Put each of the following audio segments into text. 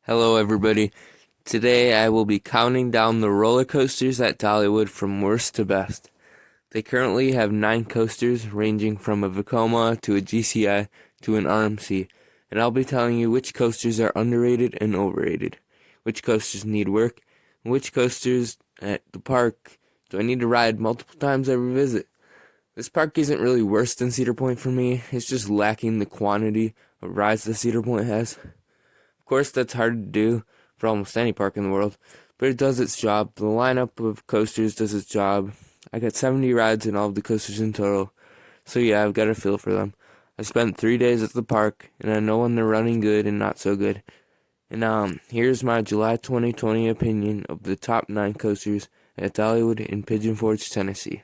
Hello, everybody. Today I will be counting down the roller coasters at Dollywood from worst to best. They currently have 9 coasters ranging from a Vekoma to a GCI to an RMC, and I'll be telling you which coasters are underrated and overrated, which coasters need work, and which coasters at the park do I need to ride multiple times every visit. This park isn't really worse than Cedar Point for me, it's just lacking the quantity of rides that Cedar Point has. Of course, that's hard to do for almost any park in the world, but it does its job. The lineup of coasters does its job. I got 70 rides in all of the coasters in total, so yeah, I've got a feel for them. I spent 3 days at the park, and I know when they're running good and not so good. And here's my July 2020 opinion of the top 9 coasters at Dollywood in Pigeon Forge, Tennessee.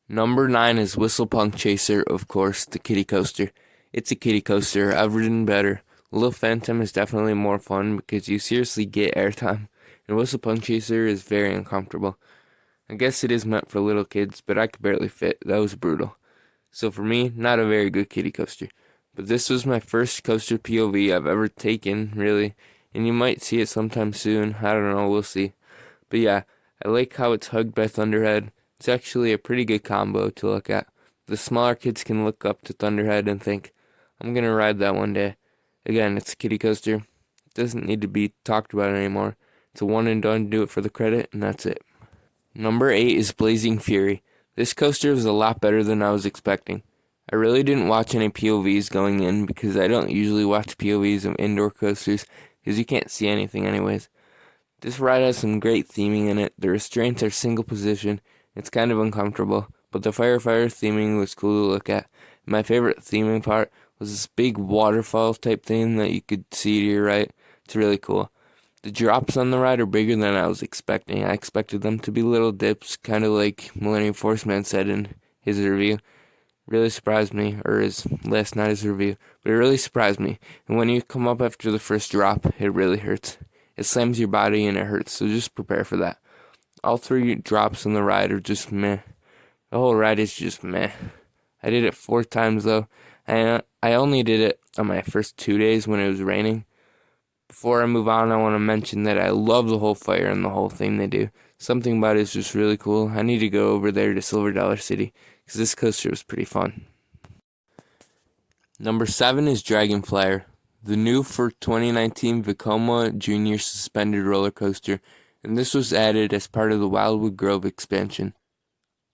Number 9 is Whistle Punk Chaser, of course, the kiddie coaster. It's a kiddie coaster. I've ridden better. Little Phantom is definitely more fun because you seriously get airtime, and Whistle Punk Chaser is very uncomfortable. I guess it is meant for little kids, but I could barely fit. That was brutal. So for me, not a very good kiddie coaster. But this was my first coaster POV I've ever taken, really, and you might see it sometime soon. I don't know, we'll see. But yeah, I like how it's hugged by Thunderhead. It's actually a pretty good combo to look at. The smaller kids can look up to Thunderhead and think, I'm gonna ride that one day. Again, it's a kiddie coaster. It doesn't need to be talked about anymore. It's a one and done, do it for the credit, and that's it. Number 8 is Blazing Fury. This coaster was a lot better than I was expecting. I really didn't watch any POVs going in because I don't usually watch POVs of indoor coasters because you can't see anything anyways. This ride has some great theming in it. The restraints are single position. It's kind of uncomfortable, but the firefighter theming was cool to look at. My favorite theming part was this big waterfall type thing that you could see to your right. It's really cool. The drops on the ride are bigger than I was expecting. I expected them to be little dips, kind of like Millennium Force Man said in his review. Really surprised me, or his last night's review, but it really surprised me. And when you come up after the first drop, it really hurts. It slams your body and it hurts, so just prepare for that. All 3 drops on the ride are just meh. The whole ride is just meh. I did it 4 times though, and I only did it on my first 2 days when it was raining. Before I move on, I want to mention that I love the whole fire and the whole thing they do. Something about it is just really cool. I need to go over there to Silver Dollar City because this coaster was pretty fun. Number 7 is Dragon Flyer, the new for 2019 Vekoma Junior suspended roller coaster, and this was added as part of the Wildwood Grove expansion.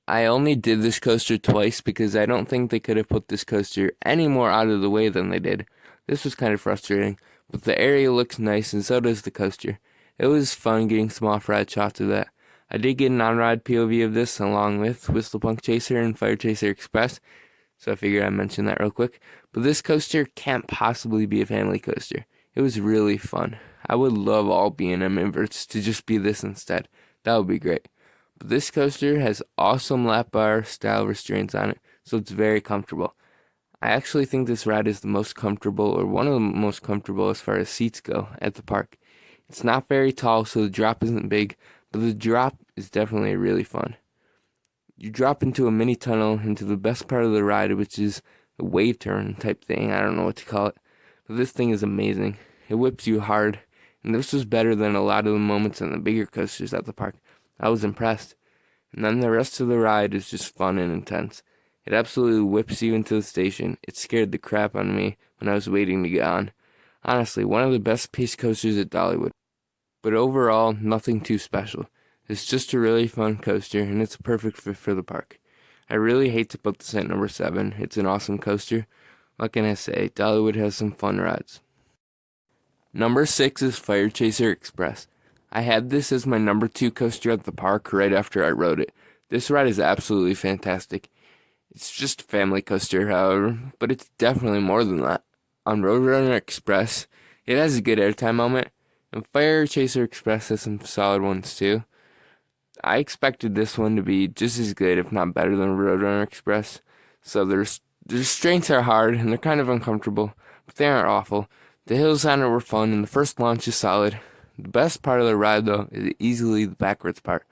I only did this coaster twice because I don't think they could have put this coaster any more out of the way than they did. This was kind of frustrating, but the area looks nice and so does the coaster. It was fun getting some off-ride shots of that. I did get an on-ride POV of this along with Whistle Punk Chaser and Fire Chaser Express, so I figured I'd mention that real quick. But this coaster can't possibly be a family coaster. It was really fun. I would love all B&M inverts to just be this instead. That would be great. But this coaster has awesome lap bar style restraints on it, so it's very comfortable. I actually think this ride is the most comfortable, or one of the most comfortable as far as seats go at the park. It's not very tall, so the drop isn't big, but the drop is definitely really fun. You drop into a mini tunnel into the best part of the ride, which is a wave turn type thing. I don't know what to call it, but this thing is amazing. It whips you hard, and this was better than a lot of the moments on the bigger coasters at the park. I was impressed. And then the rest of the ride is just fun and intense. It absolutely whips you into the station. It scared the crap out of me when I was waiting to get on. Honestly, one of the best pace coasters at Dollywood. But overall, nothing too special. It's just a really fun coaster, and it's a perfect fit for the park. I really hate to put this at number 7. It's an awesome coaster. What can I say? Dollywood has some fun rides. Number 6 is Fire Chaser Express. I had this as my number 2 coaster at the park right after I rode it. This ride is absolutely fantastic. It's just a family coaster, however, but it's definitely more than that. On Roadrunner Express, it has a good airtime moment, and Fire Chaser Express has some solid ones too. I expected this one to be just as good, if not better, than Roadrunner Express. So the restraints are hard, and they're kind of uncomfortable, but they aren't awful. The hills on it were fun, and the first launch is solid. The best part of the ride, though, is easily the backwards part.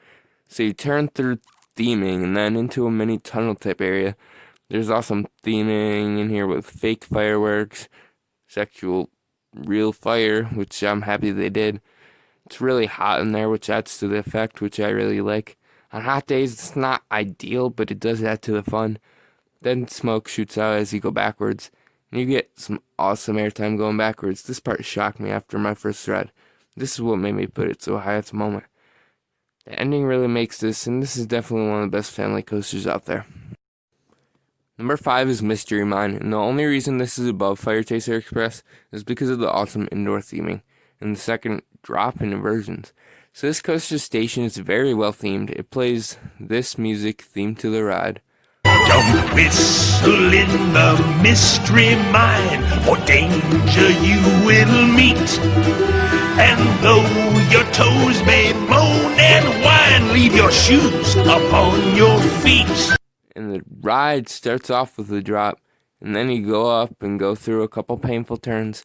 So you turn through theming and then into a mini tunnel type area. There's awesome theming in here with fake fireworks, sexual real fire, which I'm happy they did. It's really hot in there, which adds to the effect, which I really like. On hot days, it's not ideal, but it does add to the fun. Then smoke shoots out as you go backwards, and you get some awesome airtime going backwards. This part shocked me after my first ride. This is what made me put it so high at the moment. The ending really makes this, and this is definitely one of the best family coasters out there. Number 5 is Mystery Mine, and the only reason this is above Fire Chaser Express is because of the awesome indoor theming, and the second drop in inversions. So this coaster station is very well themed. It plays this music themed to the ride. Don't whistle in the mystery mine, for danger you will meet. And though your toes may moan and whine, leave your shoes upon your feet. And the ride starts off with a drop, and then you go up and go through a couple painful turns.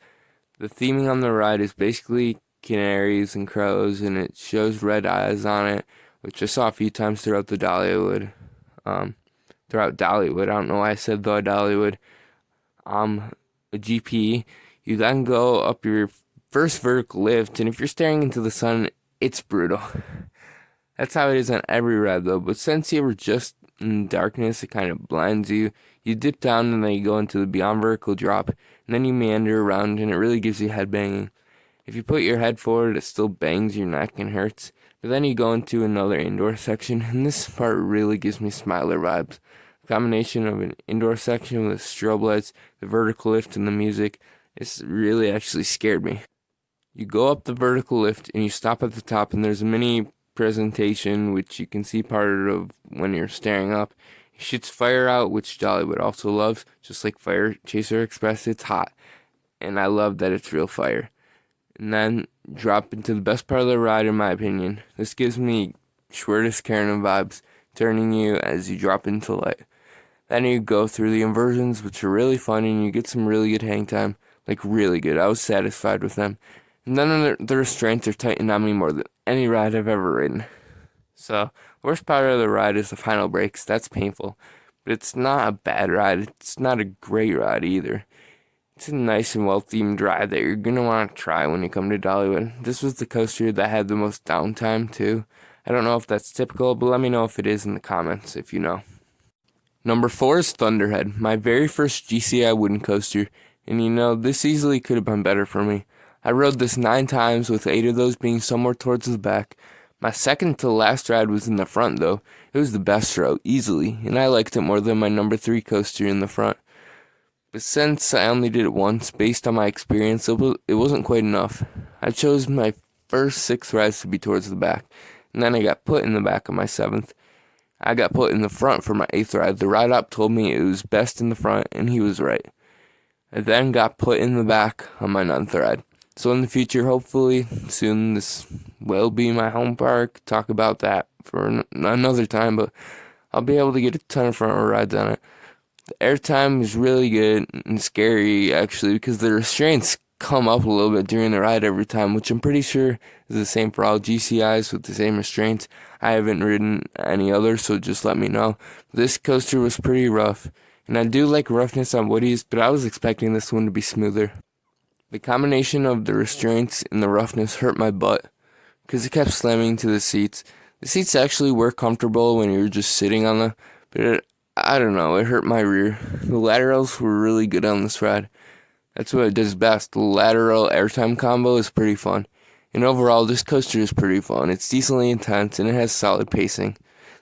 The theming on the ride is basically canaries and crows, and it shows red eyes on it, which I saw a few times throughout the Dollywood. Throughout Dollywood, I don't know why I said the Dollywood. A GP, you then go up your first vertical lift, and if you're staring into the sun, it's brutal. That's how it is on every ride though, but since you were just in darkness, it kind of blinds you. You dip down and then you go into the beyond vertical drop, and then you meander around, and it really gives you head banging. If you put your head forward, it still bangs your neck and hurts. But then you go into another indoor section, and this part really gives me Smiler vibes. The combination of an indoor section with strobe lights, the vertical lift, and the music, it's really actually scared me. You go up the vertical lift, and you stop at the top, and there's a mini presentation, which you can see part of when you're staring up. It shoots fire out, which Dollywood also loves. Just like Fire Chaser Express, it's hot, and I love that it's real fire. And then drop into the best part of the ride, in my opinion. This gives me Schwertis Karen vibes, turning you as you drop into light. Then you go through the inversions, which are really fun, and you get some really good hang time. Like, really good. I was satisfied with them. And then the restraints are tightened on me more than any ride I've ever ridden. So, worst part of the ride is the final brakes. That's painful. But it's not a bad ride. It's not a great ride either. It's a nice and well-themed ride that you're going to want to try when you come to Dollywood. This was the coaster that had the most downtime, too. I don't know if that's typical, but let me know if it is in the comments if you know. Number 4 is Thunderhead, my very first GCI wooden coaster. And you know, this easily could have been better for me. I rode this 9 times, with 8 of those being somewhere towards the back. My second to last ride was in the front, though. It was the best row, easily, and I liked it more than my number 3 coaster in the front. But since I only did it once, based on my experience, it wasn't quite enough. I chose my first 6 rides to be towards the back, and then I got put in the back on my 7th. I got put in the front for my 8th ride. The ride op told me it was best in the front, and he was right. I then got put in the back on my 9th ride. So in the future, hopefully, soon, this will be my home park. Talk about that for another time, but I'll be able to get a ton of front row rides on it. The airtime is really good and scary, actually, because the restraints come up a little bit during the ride every time, which I'm pretty sure is the same for all GCIs with the same restraints. I haven't ridden any others, so just let me know. This coaster was pretty rough, and I do like roughness on woodies, but I was expecting this one to be smoother. The combination of the restraints and the roughness hurt my butt, because it kept slamming to the seats. The seats actually were comfortable when you were just sitting on them, but I don't know, it hurt my rear. The laterals were really good on this ride. That's what it does best. The lateral airtime combo is pretty fun. And overall, this coaster is pretty fun. It's decently intense, and it has solid pacing.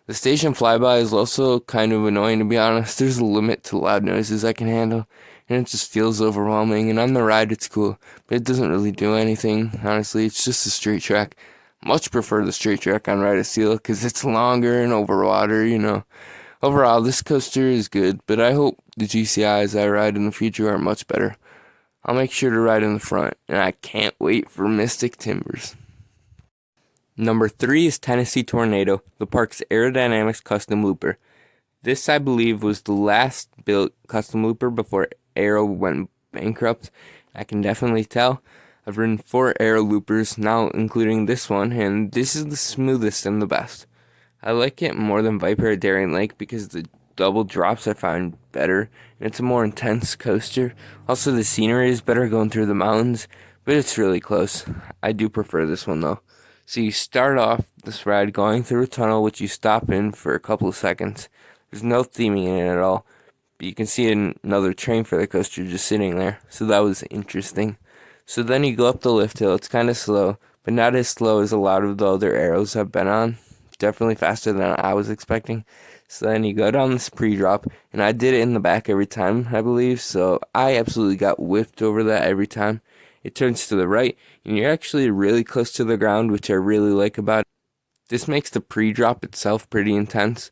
The station flyby is also kind of annoying, to be honest. There's a limit to loud noises I can handle, and it just feels overwhelming. And on the ride, it's cool, but it doesn't really do anything, honestly. It's just a straight track. Much prefer the straight track on Ride of Steel, because it's longer and over water, you know. Overall, this coaster is good, but I hope the GCIs I ride in the future are much better. I'll make sure to ride in the front, and I can't wait for Mystic Timbers. Number 3 is Tennessee Tornado, the park's aerodynamics custom looper. This, I believe, was the last built custom looper before Aero went bankrupt. I can definitely tell. I've ridden 4 Aero loopers, now including this one, and this is the smoothest and the best. I like it more than Viper at Darien Lake because the double drops I find better, and it's a more intense coaster. Also, the scenery is better going through the mountains, but it's really close. I do prefer this one though. So you start off this ride going through a tunnel, which you stop in for a couple of seconds. There's no theming in it at all, but you can see another train for the coaster just sitting there, so that was interesting. So then you go up the lift hill. It's kind of slow, but not as slow as a lot of the other arrows I've been on. Definitely faster than I was expecting. So then you go down this pre-drop, and I did it in the back every time, I believe, so I absolutely got whipped over that every time. It turns to the right, and you're actually really close to the ground, which I really like about it. This makes the pre-drop itself pretty intense.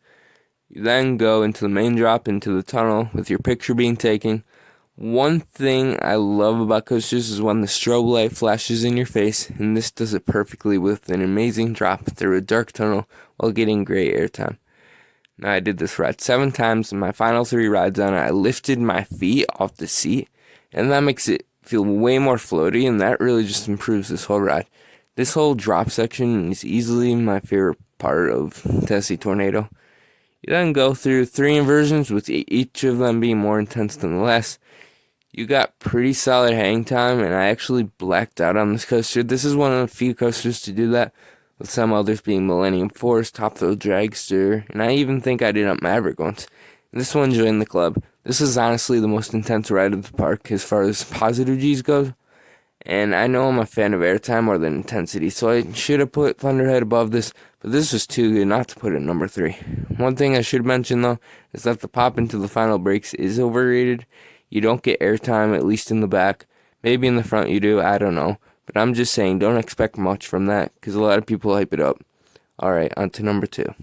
You then go into the main drop, into the tunnel, with your picture being taken. One thing I love about coasters is when the strobe light flashes in your face, and this does it perfectly with an amazing drop through a dark tunnel while getting great airtime. Now, I did this ride 7 times, and my final 3 rides on it, I lifted my feet off the seat, and that makes it feel way more floaty, and that really just improves this whole ride. This whole drop section is easily my favorite part of Tennessee Tornado. You then go through 3 inversions, with each of them being more intense than the last. You got pretty solid hang time, and I actually blacked out on this coaster. This is one of the few coasters to do that, with some others being Millennium Force, Top Thrill Dragster, and I even think I did up Maverick once. And this one joined the club. This is honestly the most intense ride of the park as far as positive G's go, and I know I'm a fan of airtime more than intensity, so I should have put Thunderhead above this, but this was too good not to put it at number 3. One thing I should mention though, is that the pop into the final brakes is overrated. You don't get airtime, at least in the back. Maybe in the front you do, I don't know. But I'm just saying, don't expect much from that, because a lot of people hype it up. Alright, on to number 2.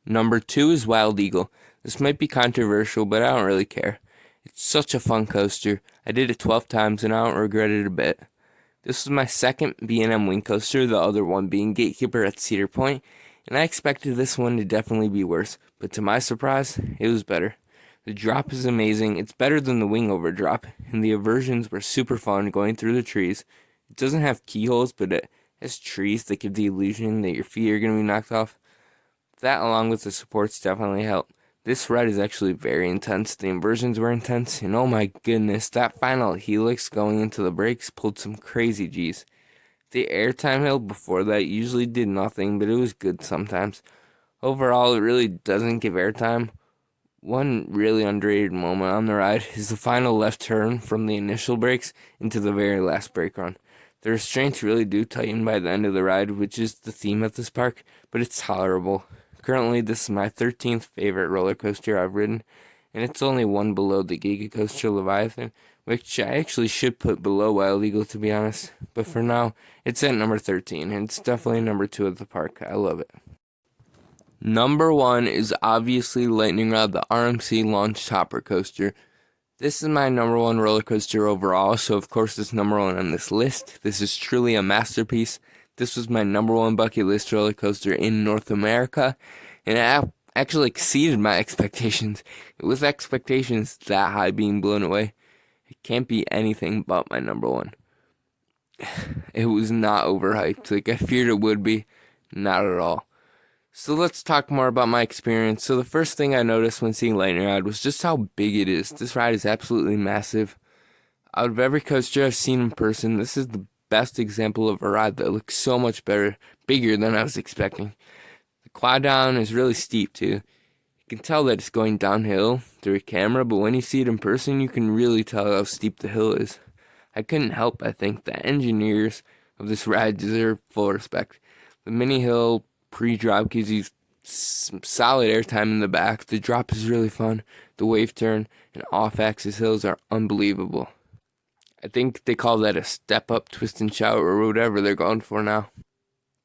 Number 2 is Wild Eagle. This might be controversial, but I don't really care. It's such a fun coaster. I did it 12 times, and I don't regret it a bit. This was my second B&M wing coaster, the other one being Gatekeeper at Cedar Point, and I expected this one to definitely be worse, but to my surprise, it was better. The drop is amazing. It's better than the wing over drop, and the inversions were super fun going through the trees. It doesn't have keyholes, but it has trees that give the illusion that your feet are going to be knocked off. That, along with the supports, definitely help. This ride is actually very intense. The inversions were intense, and oh my goodness, that final helix going into the brakes pulled some crazy G's. The airtime hill before that usually did nothing, but it was good sometimes. Overall, it really doesn't give airtime. One really underrated moment on the ride is the final left turn from the initial brakes into the very last brake run. The restraints really do tighten by the end of the ride, which is the theme at this park, but it's tolerable. Currently, this is my 13th favorite roller coaster I've ridden, and it's only one below the Giga Coaster Leviathan, which I actually should put below Wild Eagle to be honest, but for now, it's at number 13, and it's definitely number 2 at the park. I love it. Number 1 is obviously Lightning Rod, the RMC Launch Topper Coaster. This is my number 1 roller coaster overall, so of course it's number 1 on this list. This is truly a masterpiece. This was my number 1 bucket list roller coaster in North America, and it actually exceeded my expectations. With expectations that high being blown away, it can't be anything but my number 1. It was not overhyped like I feared it would be, not at all. So let's talk more about my experience. So the first thing I noticed when seeing Lightning Rod was just how big it is. This ride is absolutely massive. Out of every coaster I've seen in person, this is the best example of a ride that looks so much bigger than I was expecting. The quad down is really steep too. You can tell that it's going downhill through a camera, but when you see it in person, you can really tell how steep the hill is. I couldn't help but think the engineers of this ride deserve full respect. The mini hill pre-drop gives you some solid airtime in the back. The drop is really fun. The wave turn and off-axis hills are unbelievable. I think they call that a step-up twist and shout or whatever they're going for now.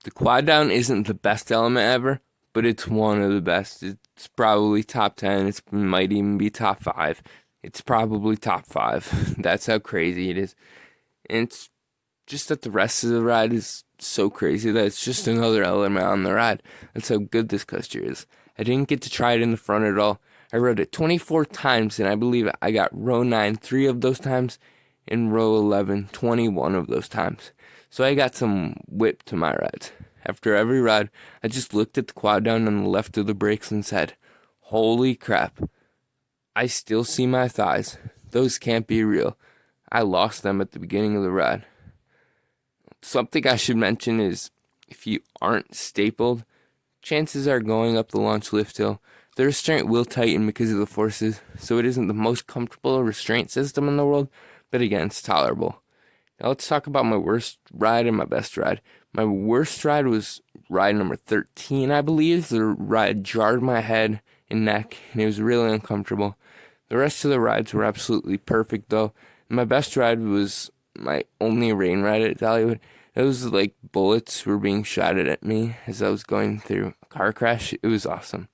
The quad down isn't the best element ever, but it's one of the best. It's probably top 10. It might even be top 5. It's probably top 5. That's how crazy it is. And it's just that the rest of the ride is so crazy that it's just another element on the ride. That's how good this coaster is. I didn't get to try it in the front at all. I rode it 24 times, and I believe I got row 9 3 of those times, and row 11 21 of those times. So I got some whip to my rides. After every ride, I just looked at the quad down on the left of the brakes and said, Holy crap. I still see my thighs. Those can't be real. I lost them at the beginning of the ride. Something I should mention is if you aren't stapled, chances are going up the launch lift hill, the restraint will tighten because of the forces, so it isn't the most comfortable restraint system in the world, but again, it's tolerable. Now let's talk about my worst ride and my best ride. My worst ride was ride number 13, I believe. The ride jarred my head and neck, and it was really uncomfortable. The rest of the rides were absolutely perfect, though. And my best ride was my only rain ride at Dollywood. It was like bullets were being shot at me as I was going through a car crash. It was awesome.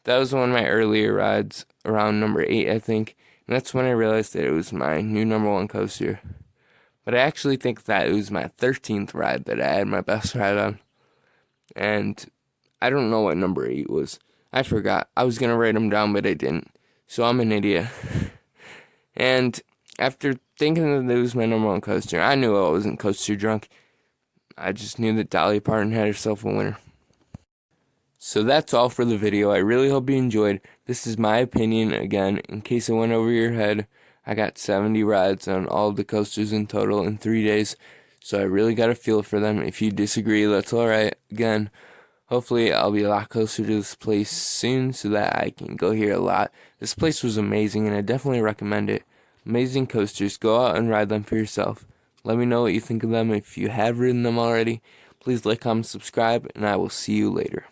That was one of my earlier rides, around number 8, I think. And that's when I realized that it was my new number 1 coaster. But I actually think that it was my 13th ride that I had my best ride on. And I don't know what number 8 was. I forgot. I was going to write them down, but I didn't. So I'm an idiot. And after thinking that it was my number 1 coaster, I knew I wasn't coaster drunk. I just knew that Dolly Parton had herself a winner. So that's all for the video. I really hope you enjoyed. This is my opinion. Again, in case it went over your head, I got 70 rides on all of the coasters in total in 3 days. So I really got a feel for them. If you disagree, that's alright. Again, hopefully I'll be a lot closer to this place soon so that I can go here a lot. This place was amazing and I definitely recommend it. Amazing coasters. Go out and ride them for yourself. Let me know what you think of them. If you have ridden them already, please like, comment, subscribe, and I will see you later.